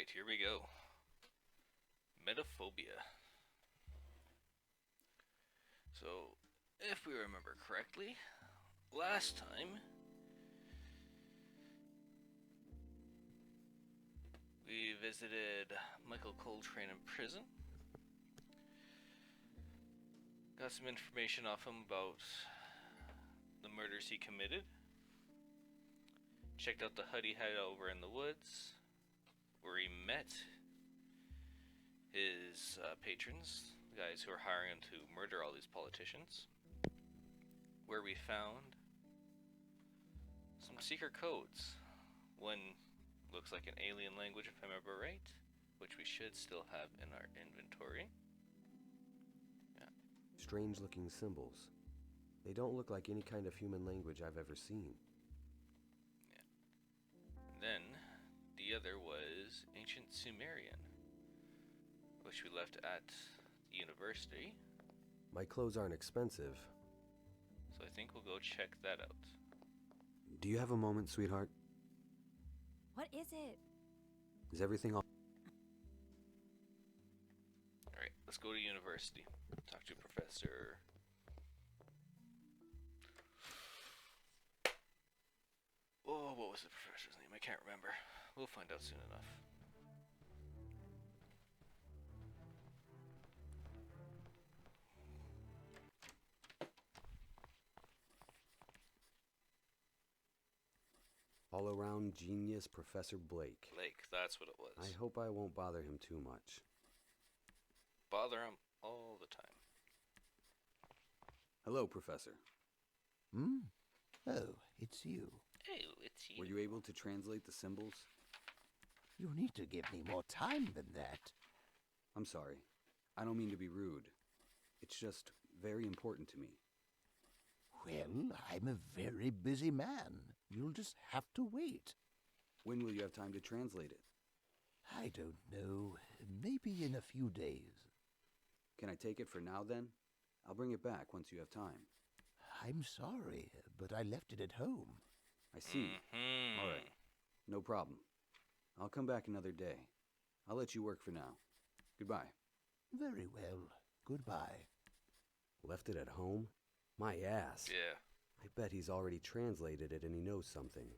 Alright, here we go. Metaphobia. So, if we remember correctly, last time we visited Michael Coltrane in prison. Got some information off him about the murders he committed. Checked out the hut he had over in the woods, where he met his patrons, the guys who are hiring him to murder all these politicians, where we found some secret codes. One looks like an alien language, if I remember right, which we should still have in our inventory. Yeah. Strange looking symbols. They don't look like any kind of human language I've ever seen. Then, the other was ancient Sumerian, which we left at the university. My clothes aren't expensive. So I think we'll go check that out. Do you have a moment, sweetheart? What is it? Is everything all... Alright, let's go to university. Talk to Professor... Oh, what was the professor's name? I can't remember. We'll find out soon enough. All-around genius Professor Blake. Blake, that's what it was. I hope I won't bother him too much. Bother him all the time. Hello, Professor. Oh, it's you. Oh, it's you. Were you able to translate the symbols? You need to give me more time than that. I'm sorry. I don't mean to be rude. It's just very important to me. Well, I'm a very busy man. You'll just have to wait. When will you have time to translate it? I don't know. Maybe in a few days. Can I take it for now, then? I'll bring it back once you have time. I'm sorry, but I left it at home. I see. All right. No problem. I'll come back another day. I'll let you work for now. Goodbye. Very well. Goodbye. Left it at home? My ass. Yeah. I bet he's already translated it and he knows something.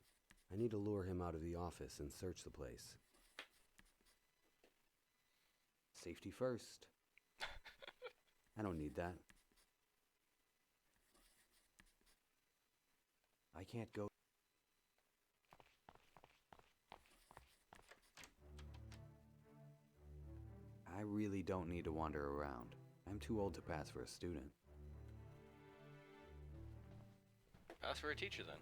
I need to lure him out of the office and search the place. Safety first. I don't need that. I can't go. I really don't need to wander around. I'm too old to pass for a student. Pass for a teacher, then.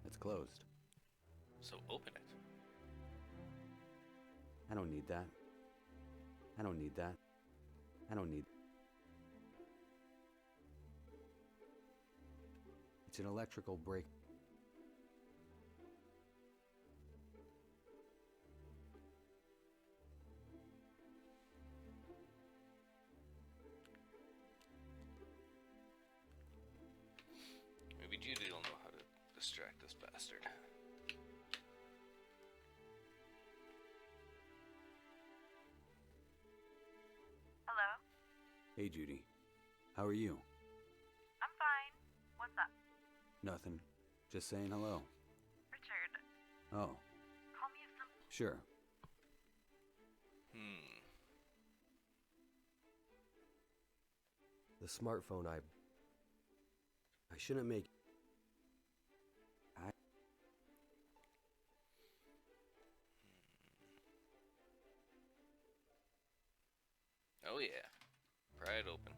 It's closed. So open it. I don't need that. I don't need that. I don't need... It's an electrical break. Maybe Judy will know how to distract this bastard. Hello? Hey, Judy. How are you? I'm fine. What's up? Nothing. Just saying hello. Richard, Oh, call me if something... sure. The smartphone I shouldn't make... Oh yeah. Pry it open.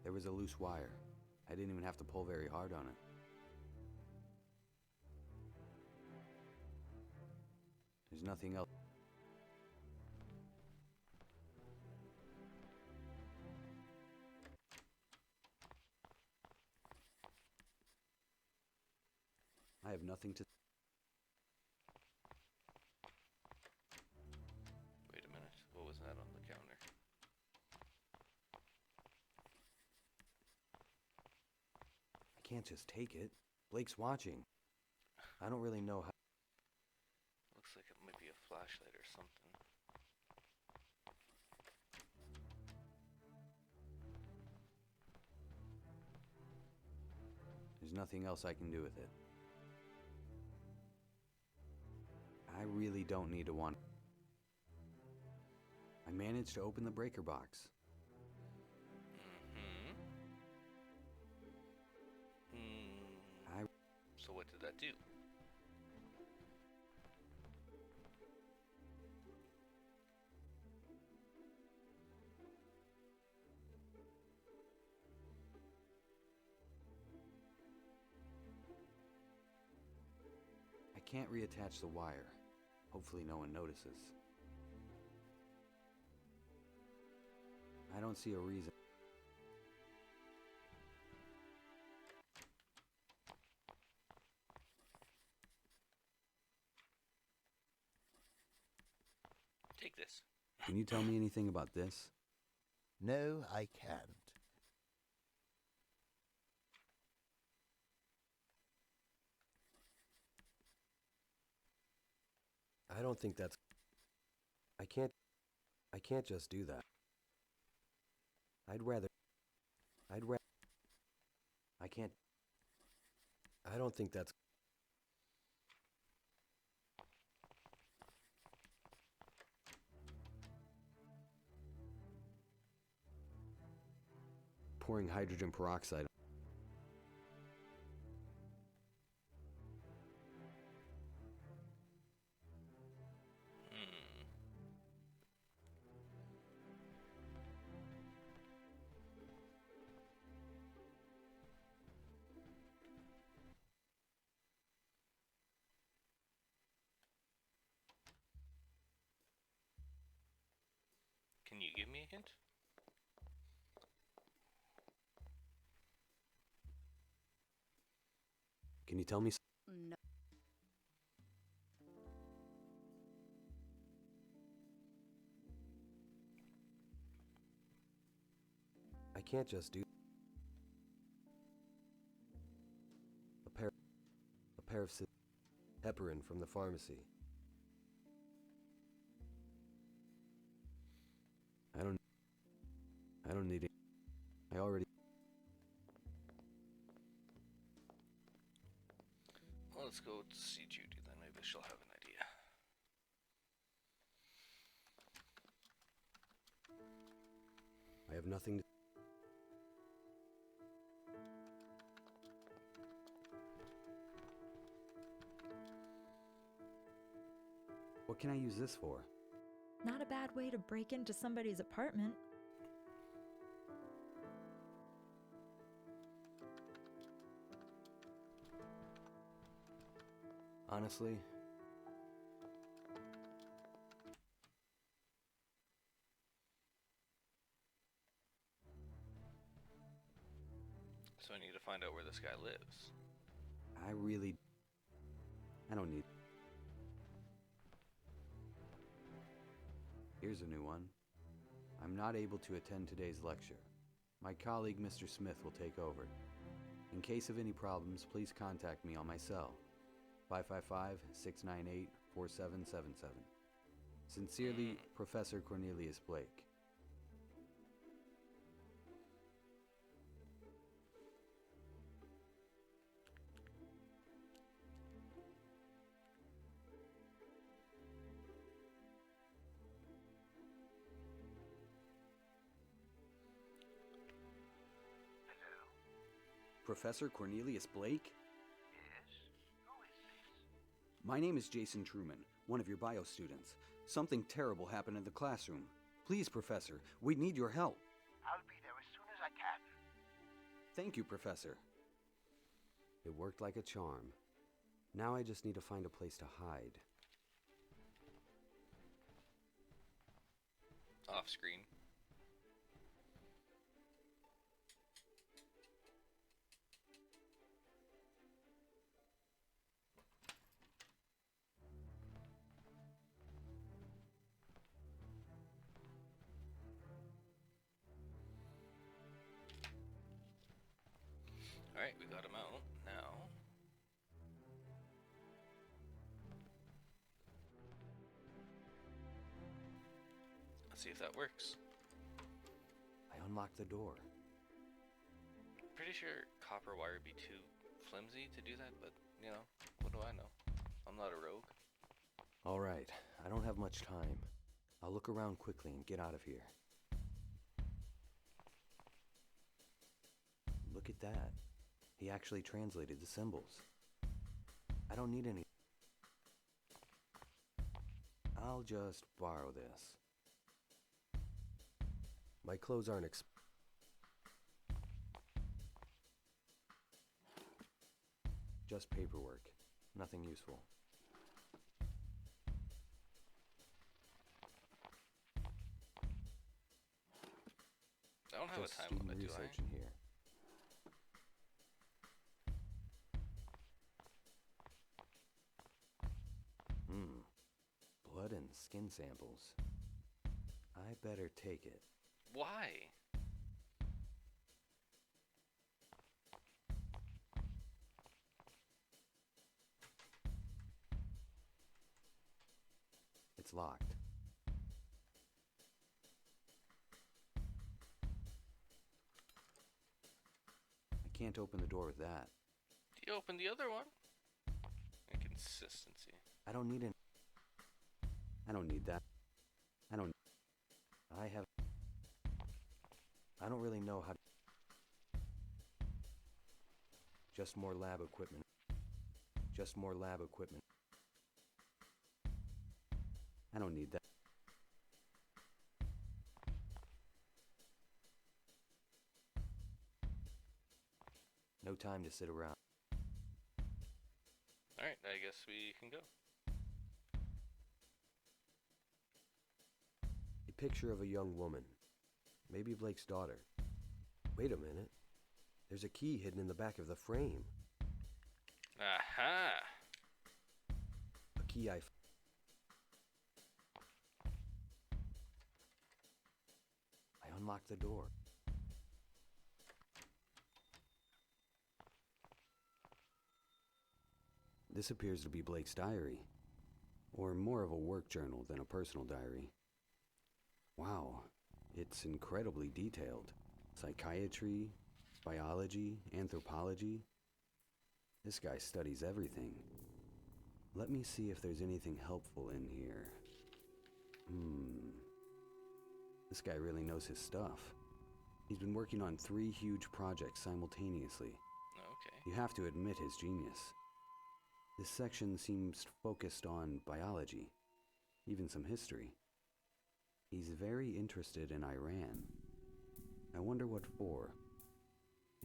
There was a loose wire. I didn't even have to pull very hard on it. There's nothing else. I have nothing to... Wait a minute. What was that on the counter? can't just take it. Blake's watching. I don't really know how... Looks like it might be a flashlight or something. There's nothing else I can do with it. I really don't need to want... I managed to open the breaker box. So what did that do? I can't reattach the wire. Hopefully no one notices. I don't see a reason. Take this. Can you tell me anything about this? No, I can't. I don't think that's... I can't just do that. I can't... I don't think that's... Pouring hydrogen peroxide. Can you give me a hint? Can you tell me... No. I can't just do... A pair of heparin from the pharmacy. I don't need it. I already... Well, let's go see Judy then. Maybe she'll have an idea. I have nothing to... What can I use this for? Not a bad way to break into somebody's apartment. Honestly, So I need to find out where this guy lives. I don't need... Here's a new one. I'm not able to attend today's lecture. My colleague, Mr. Smith, will take over. In case of any problems, please contact me on my cell. 555-698-4777. Sincerely, Professor Cornelius Blake. Professor Cornelius Blake? Yes? Who is this? My name is Jason Truman, one of your bio students. Something terrible happened in the classroom. Please, Professor, we need your help. I'll be there as soon as I can. Thank you, Professor. It worked like a charm. Now I just need to find a place to hide. Off screen. Alright, we got him out. Now... let's see if that works. I unlocked the door. Pretty sure copper wire would be too flimsy to do that, but, you know, what do I know? I'm not a rogue. Alright, I don't have much time. I'll look around quickly and get out of here. Look at that. He actually translated the symbols. I don't need any... I'll just borrow this. My clothes aren't just paperwork. Nothing useful. I don't have Just a time student limit, do research I? in here. Blood and skin samples. I better take it. Why? It's locked. I can't open the door with that. You open the other one. Inconsistency. I don't need that. I don't really know how to... Just more lab equipment. I don't need that. No time to sit around. Alright, I guess we can go. A picture of a young woman. Maybe Blake's daughter. Wait a minute. There's a key hidden in the back of the frame. Aha! A key I unlocked the door. This appears to be Blake's diary. Or more of a work journal than a personal diary. Wow, it's incredibly detailed. Psychiatry, biology, anthropology. This guy studies everything. Let me see if there's anything helpful in here. This guy really knows his stuff. He's been working on 3 huge projects simultaneously. Okay. You have to admit his genius. This section seems focused on biology, even some history. He's very interested in Iran. I wonder what for.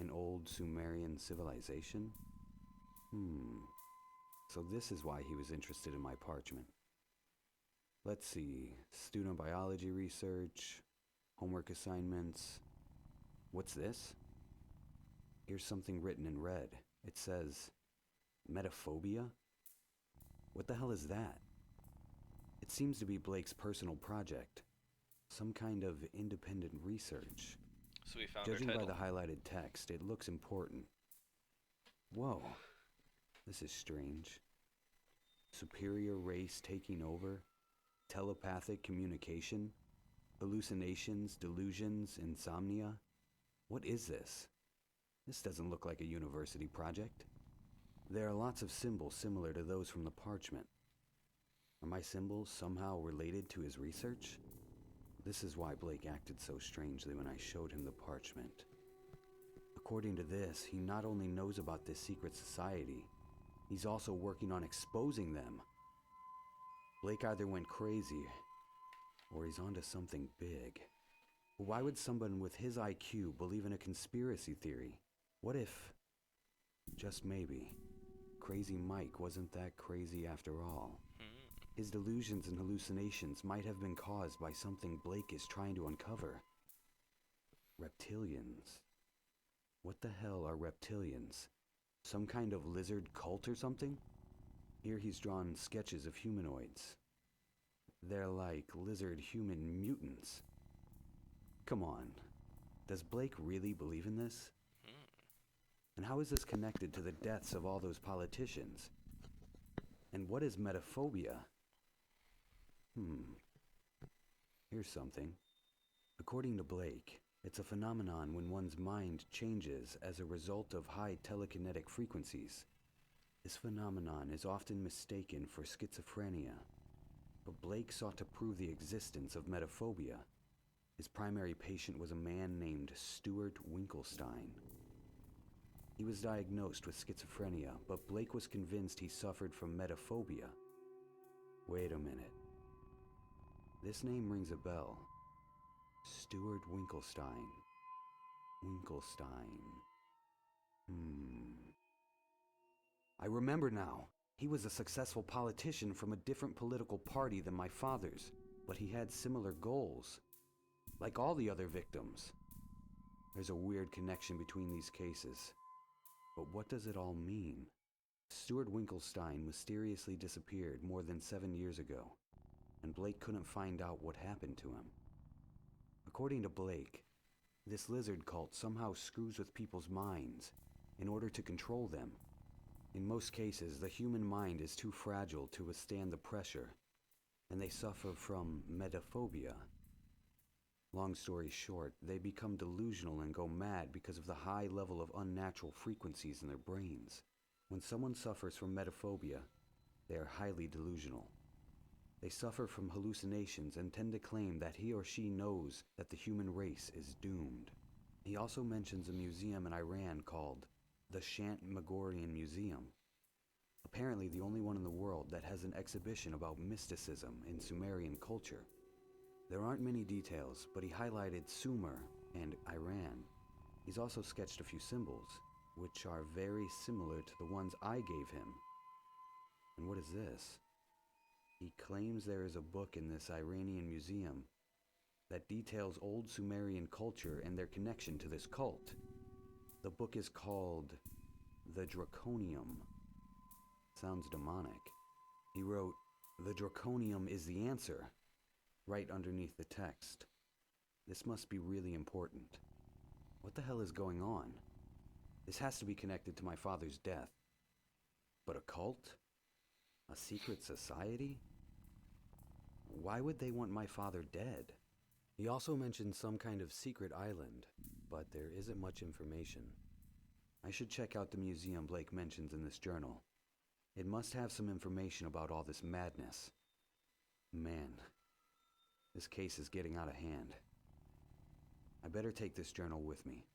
An old Sumerian civilization? So this is why he was interested in my parchment. Let's see, student biology research, homework assignments. What's this? Here's something written in red. It says, Metaphobia? What the hell is that? It seems to be Blake's personal project. Some kind of independent research. So we found Judging our by title. the highlighted text, it looks important. Whoa, this is strange. Superior race taking over, telepathic communication, hallucinations, delusions, insomnia. What is this? This doesn't look like a university project. There are lots of symbols similar to those from the parchment. Are my symbols somehow related to his research? This is why Blake acted so strangely when I showed him the parchment. According to this, he not only knows about this secret society, he's also working on exposing them. Blake either went crazy, or he's onto something big. Why would someone with his IQ believe in a conspiracy theory? What if, just maybe, Crazy Mike wasn't that crazy after all? His delusions and hallucinations might have been caused by something Blake is trying to uncover. Reptilians. What the hell are reptilians? Some kind of lizard cult or something? Here he's drawn sketches of humanoids. They're like lizard-human mutants. Come on. Does Blake really believe in this? And how is this connected to the deaths of all those politicians? And what is metaphobia? Here's something. According to Blake, it's a phenomenon when one's mind changes as a result of high telekinetic frequencies. This phenomenon is often mistaken for schizophrenia, but Blake sought to prove the existence of metaphobia. His primary patient was a man named Stuart Winkelstein. He was diagnosed with schizophrenia, but Blake was convinced he suffered from metaphobia. Wait a minute. This name rings a bell. Stuart Winkelstein. Winkelstein. I remember now. He was a successful politician from a different political party than my father's, but he had similar goals. Like all the other victims. There's a weird connection between these cases. But what does it all mean? Stuart Winkelstein mysteriously disappeared more than 7 years ago, and Blake couldn't find out what happened to him. According to Blake, this lizard cult somehow screws with people's minds in order to control them. In most cases, the human mind is too fragile to withstand the pressure, and they suffer from metaphobia. Long story short, they become delusional and go mad because of the high level of unnatural frequencies in their brains. When someone suffers from metaphobia, they are highly delusional. They suffer from hallucinations and tend to claim that he or she knows that the human race is doomed. He also mentions a museum in Iran called the Shant-Magorian Museum. Apparently the only one in the world that has an exhibition about mysticism in Sumerian culture. There aren't many details, but he highlighted Sumer and Iran. He's also sketched a few symbols, which are very similar to the ones I gave him. And what is this? He claims there is a book in this Iranian museum that details old Sumerian culture and their connection to this cult. The book is called The Draconium. Sounds demonic. He wrote, "The Draconium is the answer," right underneath the text. This must be really important. What the hell is going on? This has to be connected to my father's death. But a cult? A secret society? Why would they want my father dead? He also mentioned some kind of secret island, but there isn't much information. I should check out the museum Blake mentions in this journal. It must have some information about all this madness. Man, this case is getting out of hand. I better take this journal with me.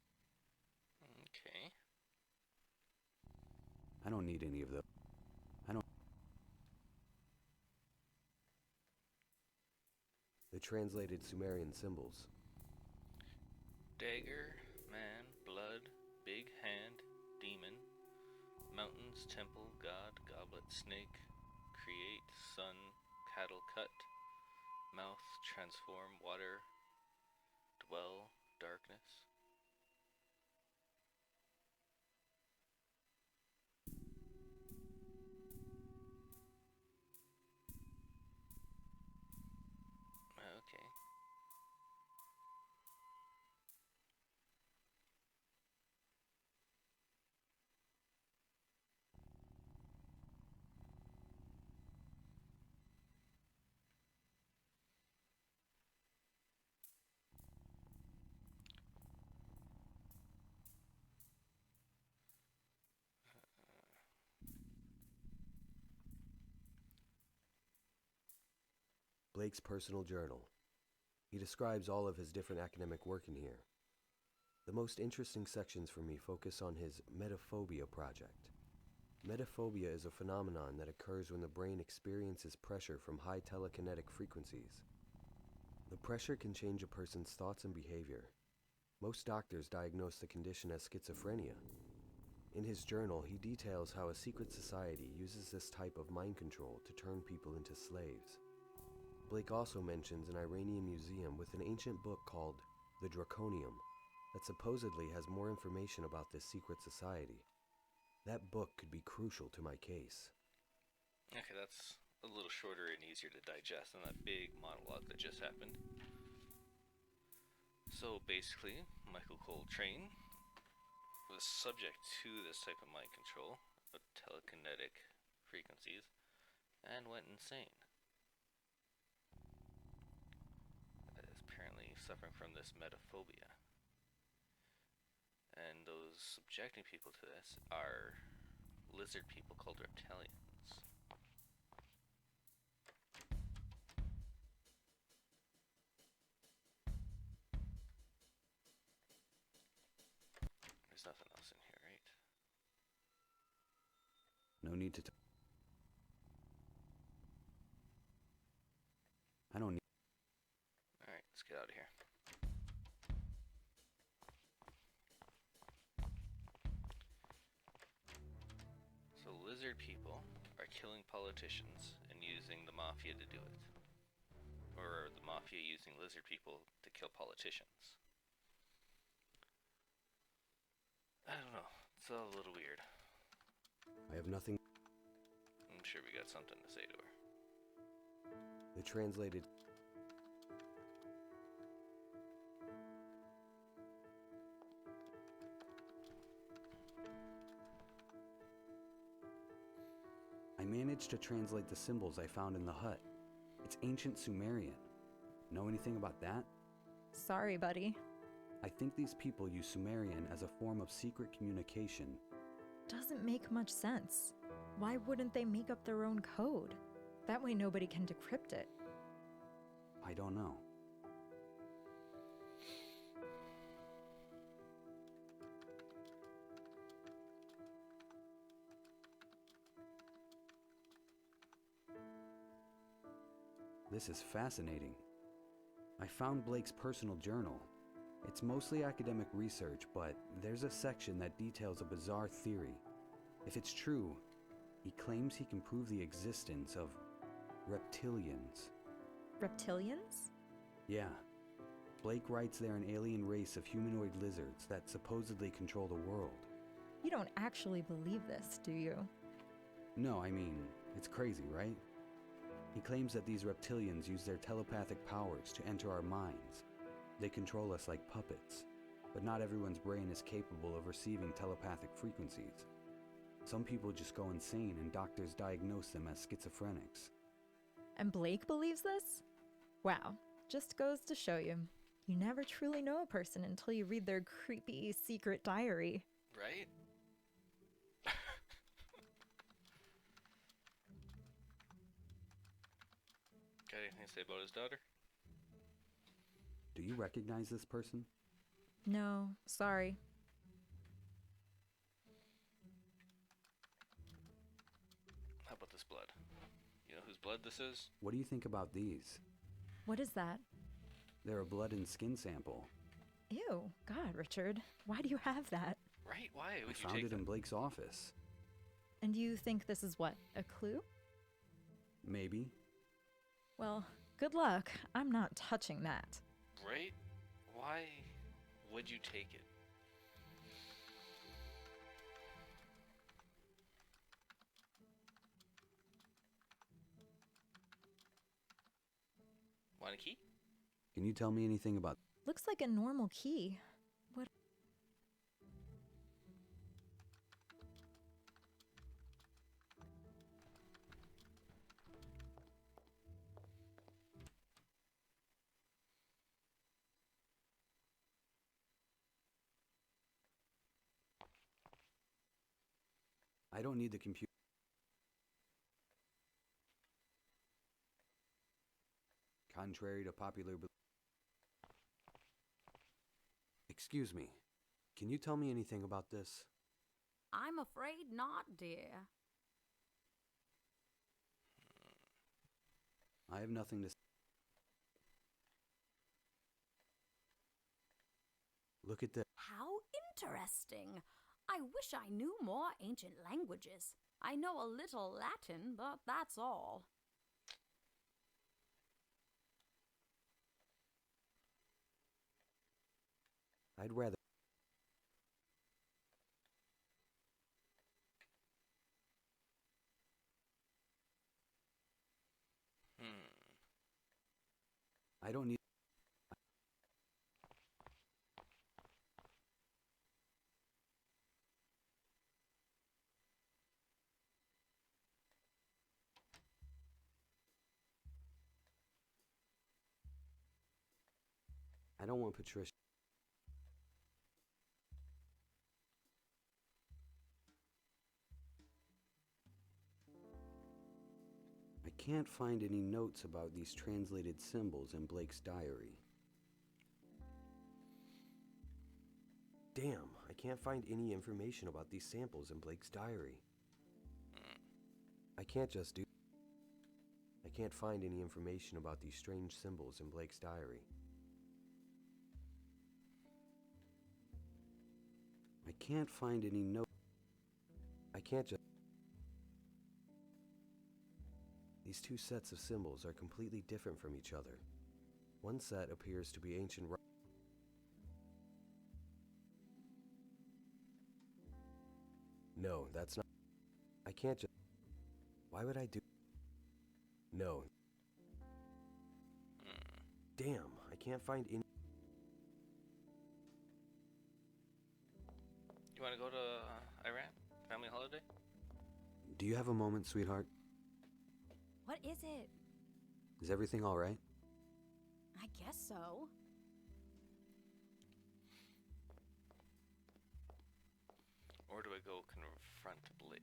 Okay. I don't need any of those. The translated Sumerian symbols. Dagger, man, blood, big hand, demon, mountains, temple, god, goblet, snake, create, sun, cattle cut, mouth, transform, water, dwell, darkness. Okay. Blake's personal journal. He describes all of his different academic work in here. The most interesting sections for me focus on his Metaphobia project. Metaphobia is a phenomenon that occurs when the brain experiences pressure from high telekinetic frequencies. The pressure can change a person's thoughts and behavior. Most doctors diagnose the condition as schizophrenia. In his journal, he details how a secret society uses this type of mind control to turn people into slaves. Blake also mentions an Iranian museum with an ancient book called The Draconium that supposedly has more information about this secret society. That book could be crucial to my case. Okay, that's a little shorter and easier to digest than that big monologue that just happened. So basically, Michael Coltrane was subject to this type of mind control of telekinetic frequencies and went insane. Is apparently suffering from this metaphobia. And those subjecting people to this are lizard people called reptilians. There's nothing else in here, right? No need to. I don't need. Alright, let's get out of here. So lizard people are killing politicians and using the mafia to do it. Or the mafia using lizard people to kill politicians. I don't know. It's all a little weird. I have nothing. I'm sure we got something to say to her. The translated. I managed to translate the symbols I found in the hut. It's ancient Sumerian. Know anything about that? Sorry, buddy. I think these people use Sumerian as a form of secret communication. Doesn't make much sense. Why wouldn't they make up their own code? That way nobody can decrypt it. I don't know. This is fascinating. I found Blake's personal journal. It's mostly academic research, but there's a section that details a bizarre theory. If it's true, he claims he can prove the existence of reptilians. Reptilians? Yeah. Blake writes they're an alien race of humanoid lizards that supposedly control the world. You don't actually believe this, do you? No, I mean, it's crazy, right? He claims that these reptilians use their telepathic powers to enter our minds. They control us like puppets, but not everyone's brain is capable of receiving telepathic frequencies. Some people just go insane and doctors diagnose them as schizophrenics. And Blake believes this? Wow, just goes to show you. You never truly know a person until you read their creepy secret diary. Right? Got anything to say about his daughter? Do you recognize this person? No, sorry. How about this blood? You know whose blood this is? What do you think about these? What is that? They're a blood and skin sample. Ew, God, Richard. Why do you have that? Right? Why I would you found take it that? in Blake's office. And you think this is what, a clue? Maybe. Well, good luck. I'm not touching that. Right? Why would you take it? Want a key? Can you tell me anything about... Looks like a normal key. What? I don't need the computer. Contrary to popular belief. Excuse me. Can you tell me anything about this? I'm afraid not, dear. I have nothing to say. Look at this. How interesting. I wish I knew more ancient languages. I know a little Latin, but that's all. I'd rather. I don't need... don't want Patricia. I can't find any notes about these translated symbols in Blake's diary. Damn, I can't find any information about these samples in Blake's diary. I can't find any information about these strange symbols in Blake's diary. I can't find any note. These two sets of symbols are completely different from each other. One set appears to be ancient. No, that's not. I can't just. Why would I do? No. Damn, I can't find any. You want to go to Iran? Family holiday? Do you have a moment, sweetheart? What is it? Is everything all right? I guess so. Or do I go confront Blake?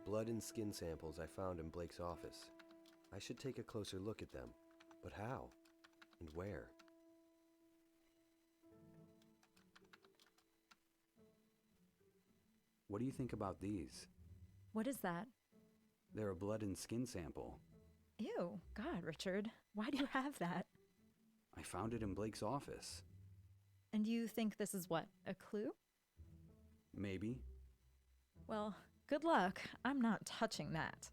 Blood and skin samples I found in Blake's office. I should take a closer look at them. But how? And where? What do you think about these? What is that? They're a blood and skin sample. Ew, God, Richard. Why do you have that? I found it in Blake's office. And you think this is what, a clue? Maybe. Well, good luck. I'm not touching that.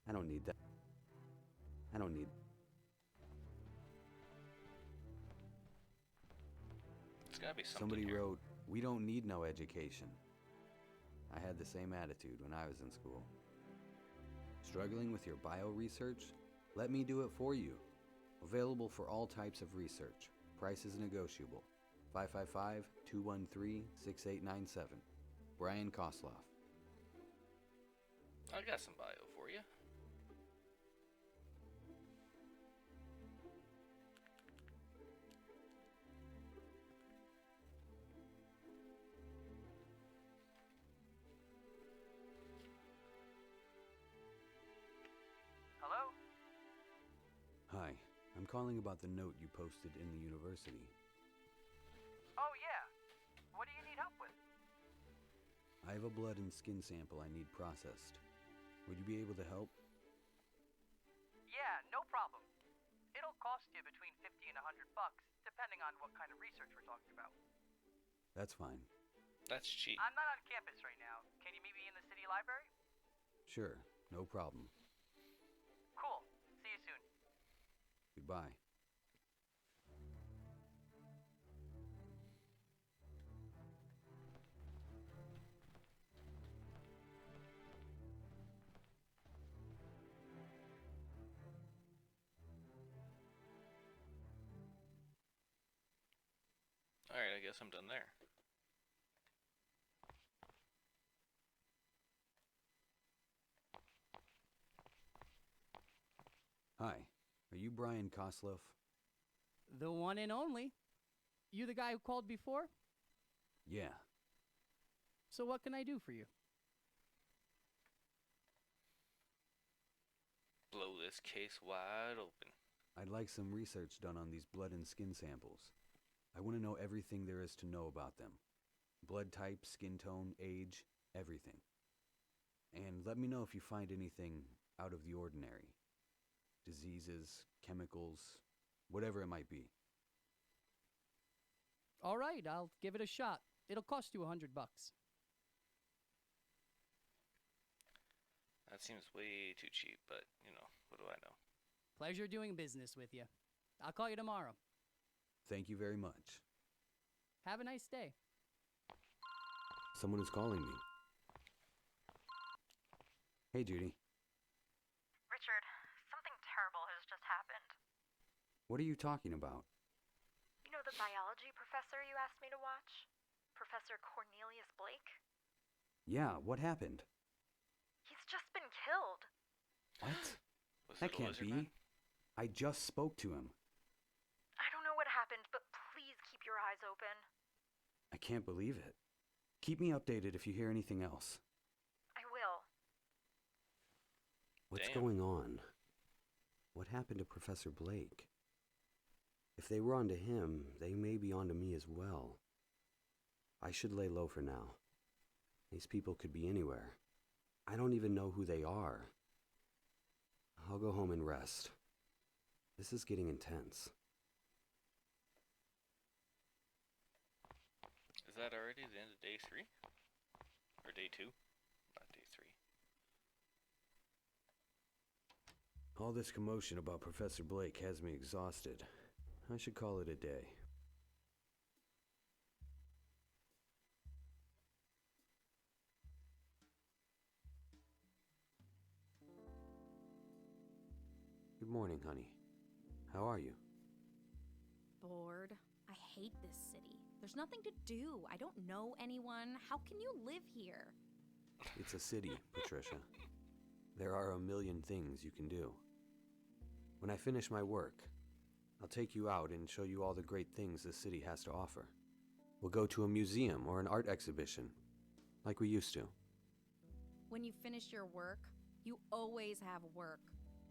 I don't need that. I don't need. It's gotta be something Somebody here. wrote, "We don't need no education." I had the same attitude when I was in school. Struggling with your bio research? Let me do it for you. Available for all types of research. Price is negotiable. 555-213-6897. Brian Kosloff. I got some bio for you. Hello? calling about the note you posted in the university. Oh, yeah. What do you need help with? I have a blood and skin sample I need processed. Would you be able to help? Yeah, no problem. It'll cost you between $50 and $100, depending on what kind of research we're talking about. That's fine. That's cheap. I'm not on campus right now. Can you meet me in the city library? Sure, no problem. Cool. See you soon. Goodbye. Alright, I guess I'm done there. Hi, are you Brian Kosloff? The one and only. You the guy who called before? Yeah. So what can I do for you? Blow this case wide open. I'd like some research done on these blood and skin samples. I want to know everything there is to know about them. Blood type, skin tone, age, everything. And let me know if you find anything out of the ordinary. Diseases, chemicals, whatever it might be. All right, I'll give it a shot. It'll cost you $100. That seems way too cheap, but, you know, what do I know? Pleasure doing business with you. I'll call you tomorrow. Thank you very much. Have a nice day. Someone is calling me. Hey, Judy. Richard, something terrible has just happened. What are you talking about? You know the biology professor you asked me to watch? Professor Cornelius Blake? Yeah, what happened? He's just been killed. What? Was That it a can't lizard be. man? I just spoke to him. I don't know what happened, but please keep your eyes open. I can't believe it. Keep me updated if you hear anything else. I will. What's Damn. going on? What happened to Professor Blake? If they were onto him, they may be onto me as well. I should lay low for now. These people could be anywhere. I don't even know who they are. I'll go home and rest. This is getting intense. Is that already the end of day 3? Or day 2? Not day 3. All this commotion about Professor Blake has me exhausted. I should call it a day. Good morning, honey. How are you? Bored. I hate this city. There's nothing to do. I don't know anyone. How can you live here? It's a city, Patricia. There are a million things you can do. When I finish my work, I'll take you out and show you all the great things the city has to offer. We'll go to a museum or an art exhibition, like we used to. When you finish your work, you always have work.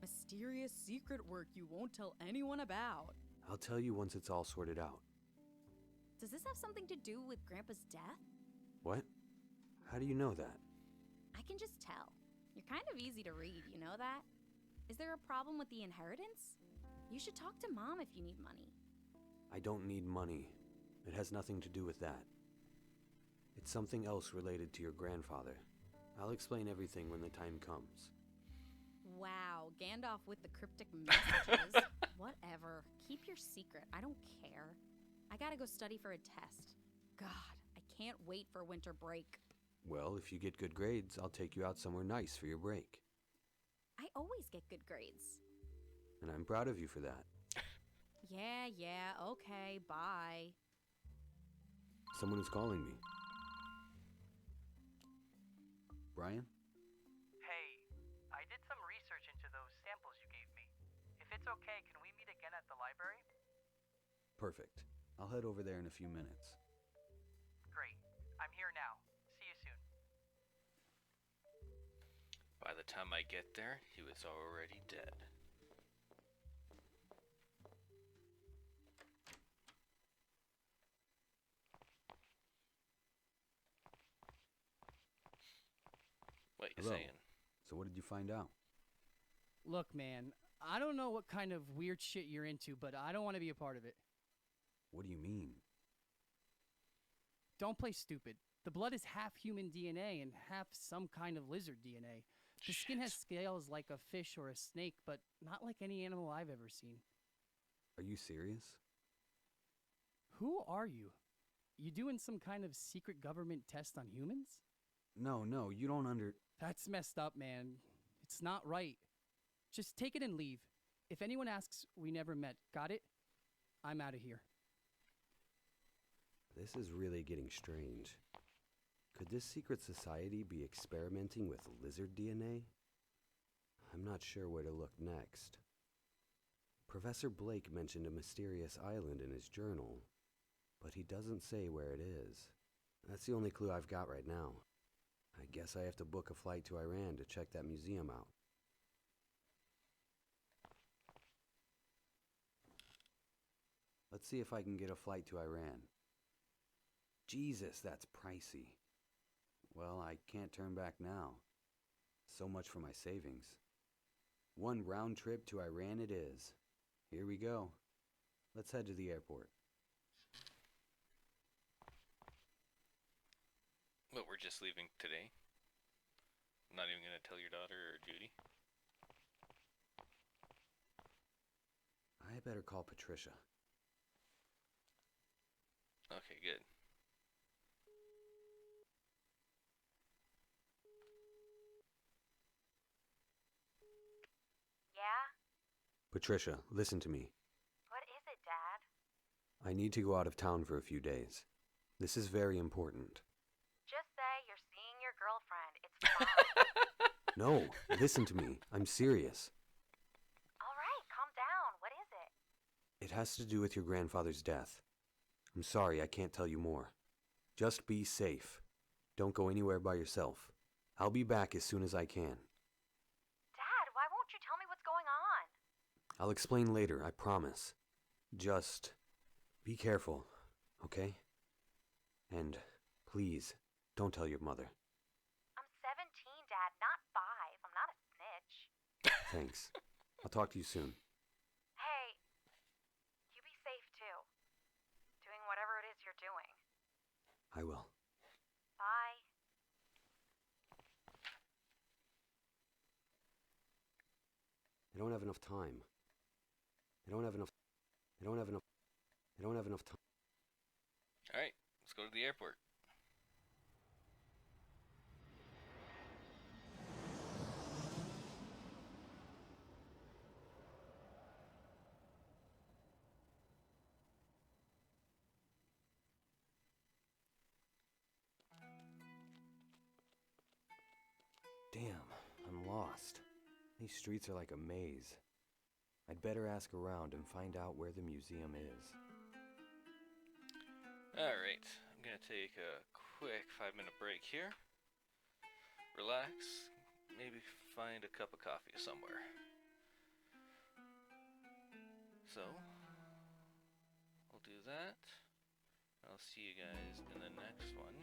Mysterious secret work you won't tell anyone about. I'll tell you once it's all sorted out. Does this have something to do with Grandpa's death? What? How do you know that? I can just tell. You're kind of easy to read, you know that? Is there a problem with the inheritance? You should talk to Mom if you need money. I don't need money. It has nothing to do with that. It's something else related to your grandfather. I'll explain everything when the time comes. Wow, Gandalf with the cryptic messages. Whatever. Keep your secret. I don't care. I gotta go study for a test. God, I can't wait for winter break. Well, if you get good grades, I'll take you out somewhere nice for your break. I always get good grades. And I'm proud of you for that. Yeah, okay, bye. Someone is calling me. Brian? Hey, I did some research into those samples you gave me. If it's okay, can we meet again at the library? Perfect. I'll head over there in a few minutes. Great. I'm here now. See you soon. By the time I get there, he was already dead. you Hello. saying? So what did you find out? Look, man, I don't know what kind of weird shit you're into, but I don't want to be a part of it. What do you mean? Don't play stupid. The blood is half human DNA and half some kind of lizard DNA. The skin has scales like a fish or a snake, but not like any animal I've ever seen. Are you serious? Who are you? You doing some kind of secret government test on humans? No, you don't That's messed up, man. It's not right. Just take it and leave. If anyone asks, we never met. Got it? I'm out of here. This is really getting strange. Could this secret society be experimenting with lizard DNA? I'm not sure where to look next. Professor Blake mentioned a mysterious island in his journal, but he doesn't say where it is. That's the only clue I've got right now. I guess I have to book a flight to Iran to check that museum out. Let's see if I can get a flight to Iran. Jesus, that's pricey. Well, I can't turn back now. So much for my savings. One round trip to Iran it is. Here we go. Let's head to the airport. But we're just leaving today? Not even gonna tell your daughter or Judy? I better call Patricia. Okay, good. Yeah? Patricia, listen to me. What is it, Dad? I need to go out of town for a few days. This is very important. Just say you're seeing your girlfriend. It's fine. No, listen to me. I'm serious. All right, calm down. What is it? It has to do with your grandfather's death. I'm sorry, I can't tell you more. Just be safe. Don't go anywhere by yourself. I'll be back as soon as I can. Dad, why won't you tell me what's going on? I'll explain later, I promise. Just be careful, okay? And please, don't tell your mother. I'm 17, Dad, not 5. I'm not a snitch. Thanks. I'll talk to you soon. Hey, you be safe too. Doing whatever it is you're doing. I will. Bye. I don't have enough time. I don't have enough time. Alright, let's go to the airport. Damn, I'm lost. These streets are like a maze. I'd better ask around and find out where the museum is. Alright, I'm gonna take a quick 5-minute break here. Relax, maybe find a cup of coffee somewhere. So, I'll do that. I'll see you guys in the next one.